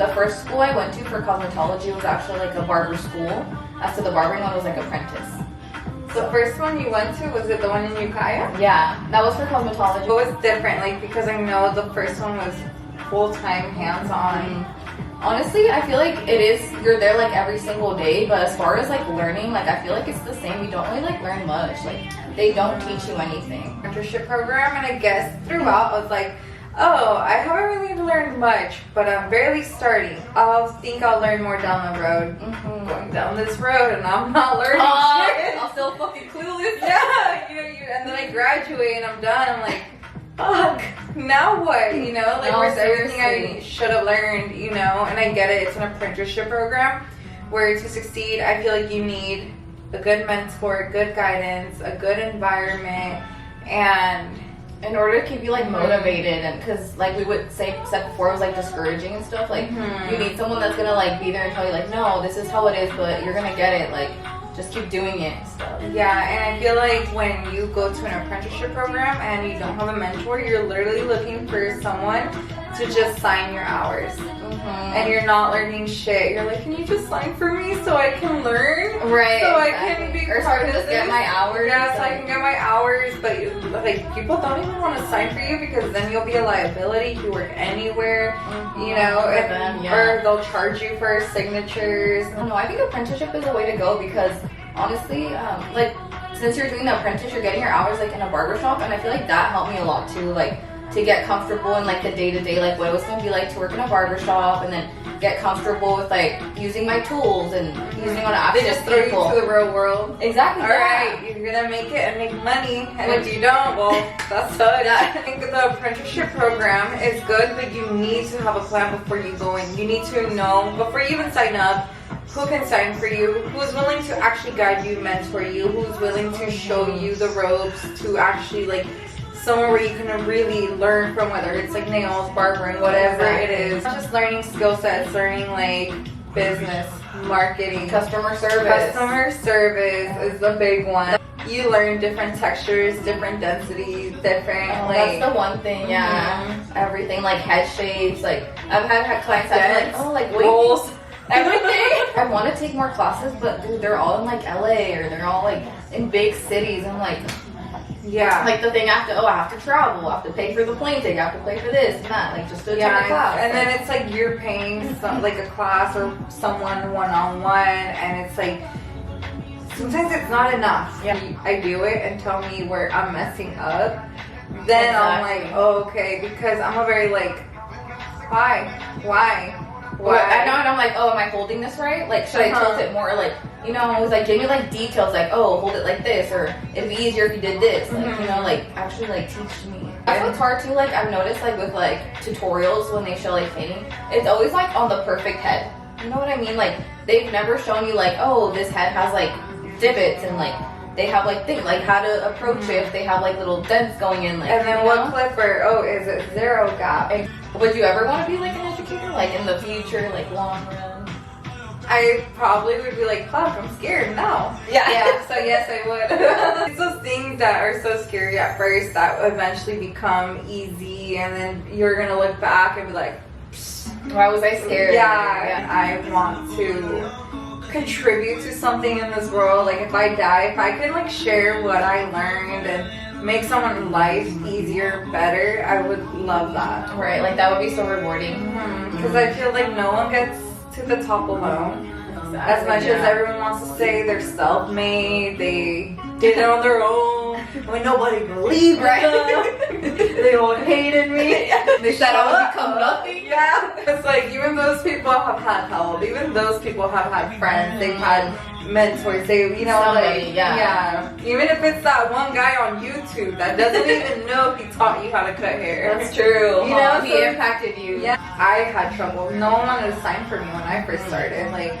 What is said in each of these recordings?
the first school I went to for cosmetology was actually like a barber school. As to the barbering one was like apprentice. The first one you went to, was it the one in Ukiah? Yeah, that was for cosmetology. It was different, like, because I know the first one was full-time, hands-on. Honestly, I feel like it is, you're there like every single day, but as far as like learning, like I feel like it's the same. You don't really like learn much. Like they don't teach you anything. Apprenticeship program, and I guess throughout I was like, oh, I haven't really learned much, but I'm barely starting. I'll learn more down the road. Going down this road, and I'm not learning shit. I'm still fucking clueless. Yeah, and then I graduate and I'm done. I'm like, fuck, now what? You know, like, where's everything I should have learned? You know, and I get it. It's an apprenticeship program where to succeed, I feel like you need a good mentor, good guidance, a good environment, and in order to keep you like motivated, and because like we would said before, it was like discouraging and stuff. Like you need someone that's gonna like be there and tell you like, no, this is how it is, but you're gonna get it. Like just keep doing it and stuff. Yeah, and I feel like when you go to an apprenticeship program and you don't have a mentor, you're literally looking for someone to just sign your hours. And you're not learning shit. You're like, can you just sign for me so I can learn? Right. So I can be or so I can just get my hours. Yeah, so I can get my hours. But like, people don't even want to sign for you because then you'll be a liability. You work anywhere, you know, or they'll charge you for signatures. I don't know. I think apprenticeship is a way to go because honestly, like since you're doing the apprentice, you're getting your hours like in a barbershop, and I feel like that helped me a lot too. Like to get comfortable in like the day-to-day, like what it was gonna be like to work in a barbershop, and then get comfortable with like using my tools and using on actual They just throw you to the real world. Exactly. Alright, you're gonna make it and make money, and if you don't, well, that sucks. I think the apprenticeship program is good, but you need to have a plan before you go in. You need to know, before you even sign up, who can sign for you, who's willing to actually guide you, mentor you, who's willing to show you the ropes, to actually like somewhere where you can really learn from, whether it's like nails, barbering, whatever it is. Not just learning skill sets, learning like business, marketing, customer service. Customer service is the big one. You learn different textures, different densities, different like. That's the one thing, everything like head shapes. Like I've had clients that are like, rolls. Everything. I want to take more classes, but dude, they're all in like LA or they're all like in big cities. I'm like, yeah, like the thing I have to travel, I have to pay for the plane ticket, I have to pay for this and that, like just to attend a class. And then it's like you're paying like a class or someone one-on-one, and it's like sometimes it's not enough. Yeah, I do it and tell me where I'm messing up. Then I'm like, oh, okay, because I'm a very like, why? I know, and I'm like, oh, am I holding this right? Like, should I tilt it more? Like, you know, it was like, give me like details, like, oh, hold it like this, or it'd be easier if you did this. Like, you know, like, actually, like, teach me. That's what's hard too, like, I've noticed, like, with like tutorials when they show like painting, it's always like on the perfect head. You know what I mean? Like, they've never shown you, like, oh, this head has like divots, and like, they have like things like how to approach it if they have like little dents going in, like, and then what clipper? Oh, is it zero gap? Would you ever want to be like an educator, like in the future, like long run? I probably would be like, fuck, I'm scared now. Yeah, so yes, I would. It's those things that are so scary at first that eventually become easy, and then you're gonna look back and be like, why was I scared? Yeah, I want to contribute to something in this world. Like, if I die, if I could like share what I learned and make someone's life easier, better, I would love that. Right, like that would be so rewarding. Because I feel like no one gets to the top alone. Exactly, as much as everyone wants to say they're self-made, they did it on their own, when nobody believed them, they all hated me. They said I would become nothing. Yeah, it's like even those people have had help, even those people have had friends, they've had mentors, they, you know, somebody, like, yeah, even if it's that one guy on YouTube that doesn't even know he taught you how to cut hair. That's true. You know, he impacted you. Yeah, I had trouble. No one wanted to sign for me when I first started. Like,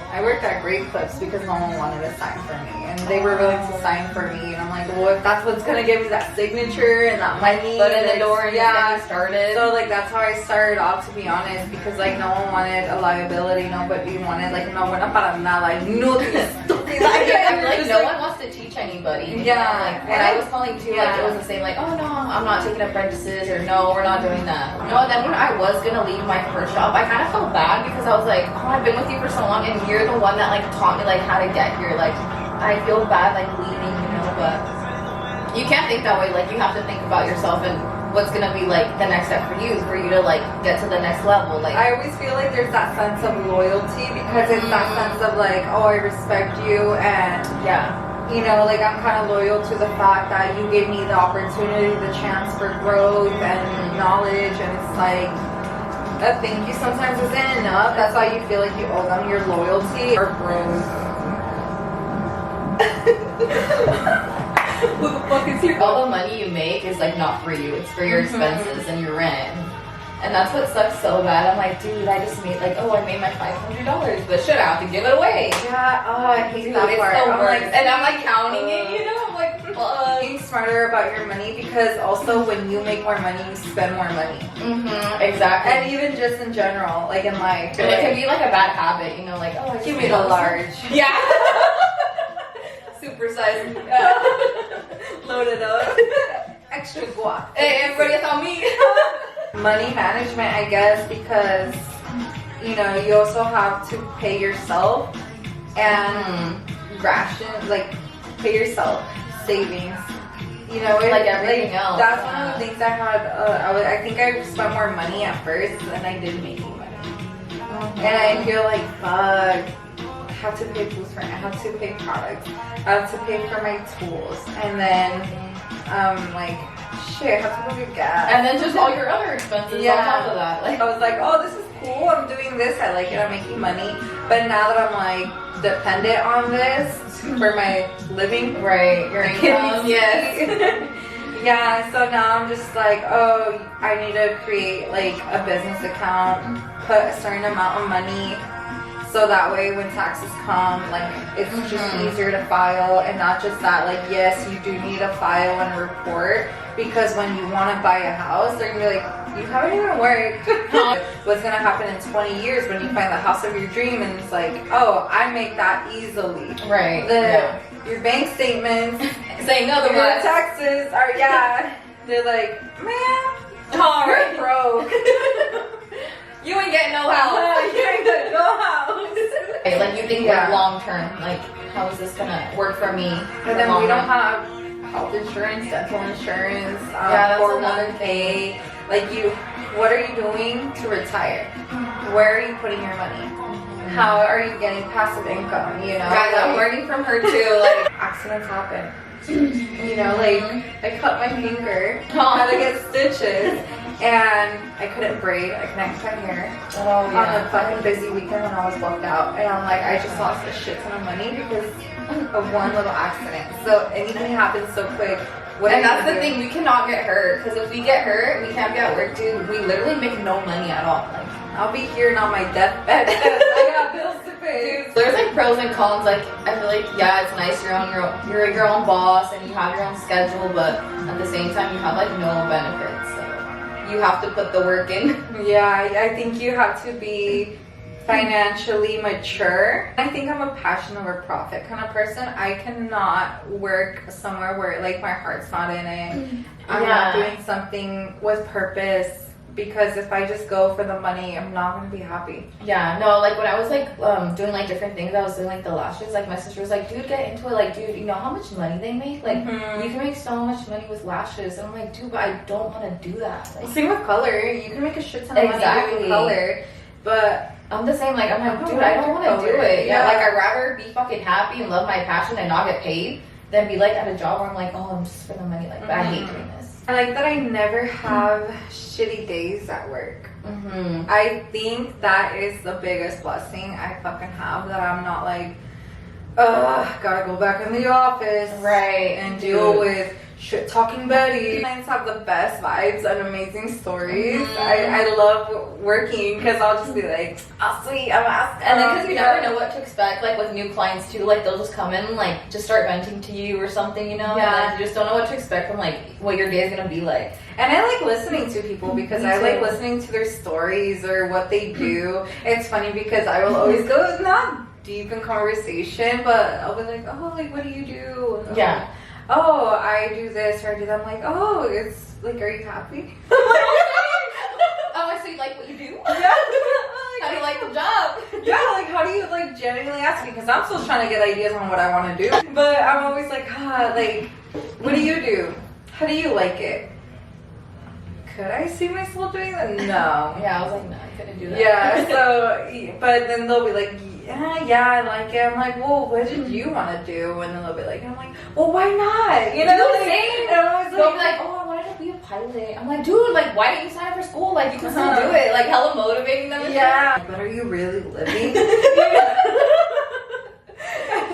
I worked at Great Clips because no one wanted to sign for me, and they were willing to sign for me, and I'm like, well, if that's what's gonna give me that signature and that money, foot in the door, and get me started. So like that's how I started off, to be honest, because like no one wanted a liability, nobody wanted like no buena para nada, like no, estúpido, see that. I feel like no one wants to teach anybody. Yeah. Like when I was calling too, like it was the same. Like, oh no, I'm not taking apprentices, or no, we're not doing that. No, and then when I was gonna leave my first job, I kind of felt bad because I was like, oh, I've been with you for so long, and you're the one that like taught me like how to get here. Like, I feel bad like leaving, you know, but you can't think that way. Like, you have to think about yourself and what's gonna be like the next step for you to like get to the next level. Like, I always feel like there's that sense of loyalty because it's that sense of like, oh, I respect you, and yeah. you know, like I'm kind of loyal to the fact that you gave me the opportunity, the chance for growth and knowledge, and it's like a thank you sometimes isn't enough. That's why you feel like you owe them your loyalty or growth. Who the fuck is here? All the money you make is like not for you. It's for your expenses and your rent. And that's what sucks so bad. I'm like, dude, I just made like, oh, I made my $500, but shit, I have to give it away. Yeah, oh, I hate that It's part. so I'm worse. like, and I'm like counting it, you know? I'm like, fuck. being smarter about your money because also when you make more money, you spend more money. Exactly. And even just in general, like in life. And it can be like a bad habit, you know, like, oh, I Give me the large. Yeah. Supersize. Load it up. Extra guac. Hey, everybody, it's on me. Money management, I guess, because you know you also have to pay yourself and ration, like pay yourself, savings. You know, Like everything else. That's one of the things I had. I think I spent more money at first than I did making money, and I feel like fuck. I have to pay bills for it. I have to pay products. I have to pay for my tools, and then like shit, I have to go get gas. And then just all your other expenses on top of that. Like, I was like, oh, this is cool. I'm doing this. I like it. I'm making money. But now that I'm like dependent on this for my living, right, your income. yes. Yeah. So now I'm just like, oh, I need to create like a business account, put a certain amount of money. So that way when taxes come, like it's just easier to file, and not just that, like yes, you do need to file and report, because when you want to buy a house, they're gonna be like, you haven't even worked. What's gonna happen in 20 years when you find the house of your dream, and it's like, oh, I make that easily. Right. Your bank statements saying otherwise. Your taxes are they're like, man, you're broke. You ain't getting no house. You ain't getting no house. Like you think like long term, like how is this gonna work for me? And then we don't have health insurance, dental insurance, that's another 401k. Like what are you doing to retire? Where are you putting your money? How are you getting passive income? You know, guys, I'm learning from her too. Like accidents happen. You know, like I cut my finger, had to get stitches. And I couldn't braid, I couldn't cut hair on a fucking busy weekend when I was booked out. And I'm like, I just lost a shit ton of money because of one little accident. So anything happens so quick. And that's the thing, we cannot get hurt. Because if we get hurt, we can't be at work, dude. We literally make no money at all. Like, I'll be here on my deathbed because I got bills to pay. Dude, there's like pros and cons. Like I feel like it's nice you're your own boss and you have your own schedule, but at the same time you have like no benefits. So you have to put the work in. Yeah, I think you have to be financially mature. I think I'm a passion over profit kind of person. I cannot work somewhere where like my heart's not in it. I'm not doing something with purpose, because if I just go for the money, I'm not gonna be happy. Yeah, no, like when I was like doing like different things, I was doing like the lashes, like my sister was like, dude, get into it. Like, dude, you know how much money they make? Like you can make so much money with lashes. And I'm like, dude, but I don't want to do that. Like, same with color. You can make a shit ton of money doing color, but I'm the same. Like, I'm like, dude, I don't want to do it. Yeah, like I'd rather be fucking happy and love my passion and not get paid than be like at a job where I'm like, oh, I'm just for the money. Like, I hate doing this. I like that I never have shitty days at work. I think that is the biggest blessing I fucking have, that I'm not like, gotta go back in the office, right, and deal with shit talking Betty. Clients have the best vibes and amazing stories. I love working because I'll just be like, oh sweet, I'm asking. And then because you never know what to expect, like with new clients too, like they'll just come in and like just start venting to you or something, you know? Yeah. And you just don't know what to expect from like what your day is gonna be like. And I like listening to people because I like listening to their stories or what they do. It's funny because I will always go, not deep in conversation, but I'll be like, oh, like, what do you do? Yeah. Oh, I do this or I do that. I'm like, oh, it's like, are you happy? Oh, so you like what you do? Yeah. How do you like the job? Yeah, like, how do you, like, genuinely ask me? Because I'm still trying to get ideas on what I want to do. But I'm always like, like, what do you do? How do you like it? Could I see myself doing that? No. Yeah, I was like, no, I couldn't do that. Yeah, so, but then they'll be like, yeah, I like it. I'm like, well, what did you want to do? And then they'll be like, I'm like, well, why not? You know, Dude, like, same. and I'm always They'll be like, oh, I wanted to be a pilot. I'm like, dude, like, why didn't you sign up for school? Like, you can still do it. Like, hella motivating them. And yeah. But are you really living?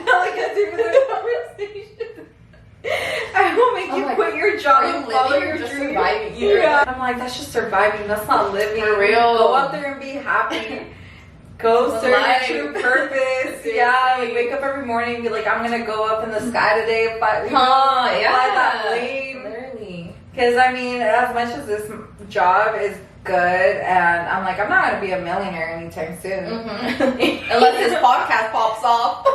Like a different conversation. I will make you quit your job and follow your just dream. surviving. Yeah. I'm like, that's just surviving. That's not living. For real. Go out there and be happy. Go serve your true purpose. Yeah, like wake up every morning and be like, I'm gonna go up in the sky today. Fly that plane. Literally. Because I mean, as much as this job is good, and I'm like, I'm not gonna be a millionaire anytime soon. Mm-hmm. Unless this podcast pops off.